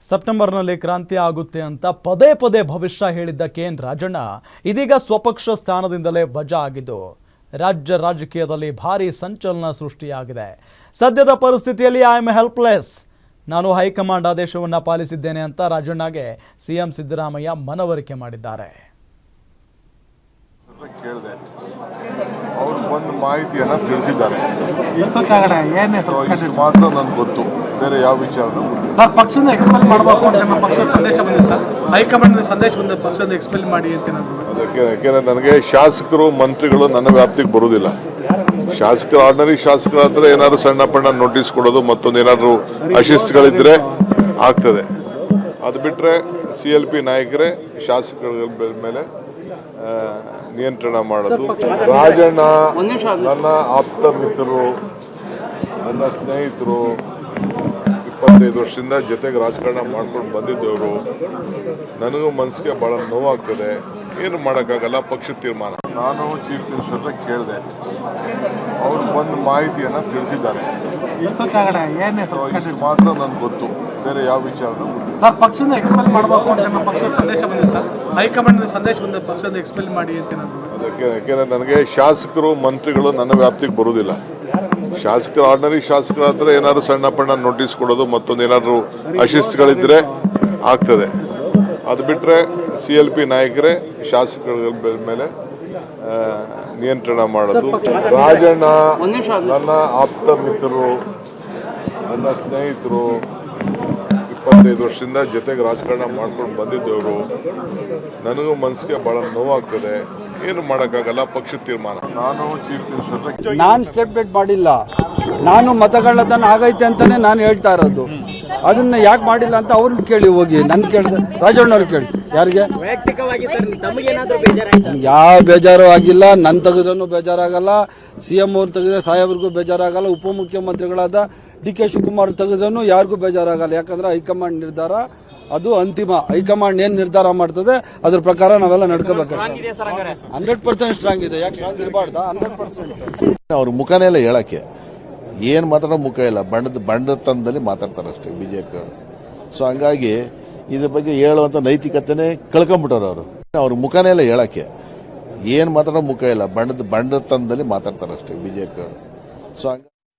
ಸೆಪ್ಟೆಂಬರ್ನಲ್ಲಿ ಕ್ರಾಂತಿ ಆಗುತ್ತೆ ಅಂತ ಪದೇ ಪದೇ ಭವಿಷ್ಯ ಹೇಳಿದ್ದ ಕೆಎನ್ ರಾಜಣ್ಣ ಇದೀಗ ಸ್ವಪಕ್ಷ ಸ್ಥಾನದಿಂದಲೇ ವಜಾ ಆಗಿದ್ದು ರಾಜ್ಯ ರಾಜಕೀಯದಲ್ಲಿ ಭಾರೀ ಸಂಚಲನ ಸೃಷ್ಟಿಯಾಗಿದೆ. ಸದ್ಯದ ಪರಿಸ್ಥಿತಿಯಲ್ಲಿ ಐ ಆಮ್ ಹೆಲ್ಪ್ಲೆಸ್, ನಾನು ಹೈಕಮಾಂಡ್ ಆದೇಶವನ್ನು ಪಾಲಿಸಿದ್ದೇನೆ ಅಂತ ರಾಜಣ್ಣಗೆ ಸಿಎಂ ಸಿದ್ದರಾಮಯ್ಯ ಮನವರಿಕೆ ಮಾಡಿದ್ದಾರೆ. ಅವರು ಒಂದು ಮಾಹಿತಿಯನ್ನು ತಿಳಿಸಿದ್ದಾರೆ. ಮಾತ್ರ ನನಗೆ ಗೊತ್ತು, ಬೇರೆ ಯಾವ ವಿಚಾರನೂ ಸರ್. ಪಕ್ಷದಿಂದ ಎಕ್ಸ್ಪೆಲ್ ಮಾಡಬೇಕು ಅಂತ ನಮ್ಮ ಪಕ್ಷದ ಸಂದೇಶ ಬಂದಿದೆ ಸರ್. ಹೈಕಮಾಂಡ್ ಸಂದೇಶ ಬಂದಿದೆ, ಪಕ್ಷದಿಂದ ಎಕ್ಸ್ಪೆಲ್ ಮಾಡಿ ಅಂತ. ಅದಕ್ಕೆ ಯಾಕೆಂದರೆ ನನಗೆ ಶಾಸಕರು ಮಂತ್ರಿಗಳು ನನ್ನ ವ್ಯಾಪ್ತಿಗೆ ಬರುವುದಿಲ್ಲ. ಶಾಸಕರು ಆರ್ಡಿನರಿ ಶಾಸಕರಾದರೆ ಏನಾದ್ರು ಸಣ್ಣ ಪಣ್ಣ ನೋಟಿಸ್ ಕೊಡೋದು, ಮತ್ತೊಂದು ಏನಾದರೂ ಅಶಿಸ್ತುಗಳಿದ್ದರೆ ಆಗ್ತದೆ. ಅದು ಬಿಟ್ಟರೆ CLP ನಾಯಕರೇ ಶಾಸಕರ ಮೇಲೆ ನಿಯಂತ್ರಣ ಮಾಡೋದು. ರಾಜಣ್ಣ ನನ್ನ ಆಪ್ತ ಮಿತ್ರರು, ನನ್ನ ಸ್ನೇಹಿತರು, 25 ವರ್ಷದಿಂದ ಜೊತೆಗೆ ರಾಜಕಾರಣ ಮಾಡ್ಕೊಂಡು ಬಂದಿದ್ದವರು. ನನಗೂ ಮನಸ್ಸಿಗೆ ಭಾಳ ನೋವಾಗ್ತದೆ. ಏನು ಮಾಡೋಕ್ಕಾಗಲ್ಲ, ಪಕ್ಷದ ತೀರ್ಮಾನ. ನಾನು ಚೀಫ್ ಮಿನಿಸ್ಟರ್ ಕೇಳಿದೆ, ಅವರು ಒಂದು ಮಾಹಿತಿಯನ್ನು ತಿಳಿಸಿದ್ದಾರೆ. ಮಾತ್ರ ನನಗೆ ಗೊತ್ತು, ಬೇರೆ ಯಾವ ವಿಚಾರನೂ ಸರ್. ಪಕ್ಷದಿಂದ ಎಕ್ಸ್ಪೆಲ್ ಮಾಡಬೇಕು ಅಂತ ನಮ್ಮ ಪಕ್ಷದ ಸಂದೇಶ ಬಂದಿದೆ ಸರ್. ಹೈಕಮಾಂಡ್ ಸಂದೇಶ ಬಂದಿದೆ, ಪಕ್ಷದಿಂದ ಎಕ್ಸ್ಪೆಲ್ ಮಾಡಿ ಅಂತ. ಅದಕ್ಕೆ ಯಾಕೆಂದರೆ ನನಗೆ ಶಾಸಕರು ಮಂತ್ರಿಗಳು ನನ್ನ ವ್ಯಾಪ್ತಿಗೆ ಬರುವುದಿಲ್ಲ. ಶಾಸಕರು ಆರ್ಡಿನರಿ ಶಾಸಕರಾದರೆ ಏನಾದ್ರು ಸಣ್ಣ ಪಣ್ಣ ನೋಟಿಸ್ ಕೊಡೋದು, ಮತ್ತೊಂದು ಏನಾದರೂ ಅಶಿಸ್ತುಗಳಿದ್ದರೆ ಆಗ್ತದೆ. ಅದು ಬಿಟ್ಟರೆ CLP ನಾಯಕರೇ ಶಾಸಕರ ಮೇಲೆ ನಿಯಂತ್ರಣ ಮಾಡೋದು. ರಾಜಣ್ಣ ನನ್ನ ಆಪ್ತ ಮಿತ್ರರು, ನನ್ನ ಸ್ನೇಹಿತರು, 25 ವರ್ಷದಿಂದ ಜೊತೆಗೆ ರಾಜಕಾರಣ ಮಾಡ್ಕೊಂಡು ಬಂದಿದ್ದವರು. ನನಗೂ ಮನಸ್ಸಿಗೆ ಭಾಳ ನೋವಾಗ್ತದೆ. ಏನು ಮಾಡೋಕ್ಕಾಗಲ್ಲ, ಪಕ್ಷದ ತೀರ್ಮಾನ. ನಾನು ಚೀಫ್ ಮಿನಿಸ್ಟರ್ ನಾನು ಸ್ಟೇಟ್ಮೆಂಟ್ ಮಾಡಿಲ್ಲ. ನಾನು ಮತಗಳ್ಳತನ ಆಗೈತೆ ಅಂತಾನೆ ನಾನು ಹೇಳ್ತಾ ಇರೋದು. ಅದನ್ನ ಯಾಕೆ ಮಾಡಿಲ್ಲ ಅಂತ ಅವ್ರನ್ನ ಕೇಳಿ, ಹೋಗಿ ನನ್ ಕೇಳಿದೆ, ರಾಜಣ್ಣವ್ರು ಕೇಳಿ. ಯಾರಿಗೆ ಯಾವ ಬೇಜಾರು ಆಗಿಲ್ಲ. ನನ್ ತೆಗೆದ್ರೂ ಬೇಜಾರಾಗಲ್ಲ, CM ಅವ್ರು ತೆಗೆದ್ರೆ ಸಾಹೇಬ್ರಿಗೂ ಬೇಜಾರಾಗಲ್ಲ, ಉಪಮುಖ್ಯಮಂತ್ರಿಗಳಾದ DK ಶಿವಕುಮಾರ್ ತೆಗೆದ್ರೂ ಯಾರಿಗೂ ಬೇಜಾರಾಗಲ್ಲ. ಯಾಕಂದ್ರೆ ಹೈಕಮಾಂಡ್ ನಿರ್ಧಾರ ಅದು ಅಂತಿಮ. ಹೈಕಮಾಂಡ್ ಏನ್ ನಿರ್ಧಾರ ಮಾಡ್ತದೆ ಅದ್ರ ಪ್ರಕಾರ ನಾವೆಲ್ಲ ನಡ್ಕೋಬೇಕು. 100% ಸ್ಟ್ರಾಂಗ್ ಇದೆ. ಯಾಕೆ ಸ್ಟ್ರಾಂಗ್ ಇರಬಾರ್ದಾ? 100%. ಅವ್ರ ಮುಖನೇ ಇಲ್ಲ ಹೇಳಕ್ಕೆ. ಏನ್ ಮಾತಾಡೋ ಮುಖ ಇಲ್ಲ, ಬಂಡತನದಲ್ಲಿ ಮಾತಾಡ್ತಾರೆ ಅಷ್ಟೇ BJP ಅವರು. ಸೊ ಹಂಗಾಗಿ ಇದ್ರ ಬಗ್ಗೆ ಹೇಳುವಂತ ನೈತಿಕತೆನೆ ಕಳ್ಕೊಂಡ್ಬಿಟ್ಟವ್ರು ಅವರು. ಅವ್ರ ಮುಖನೇ ಇಲ್ಲ ಹೇಳಕ್ಕೆ. ಏನ್ ಮಾತಾಡೋ ಮುಖ ಇಲ್ಲ, ಬಂಡತನದಲ್ಲಿ ಮಾತಾಡ್ತಾರೆ ಅಷ್ಟೇ BJP ಅವರು. ಸೊ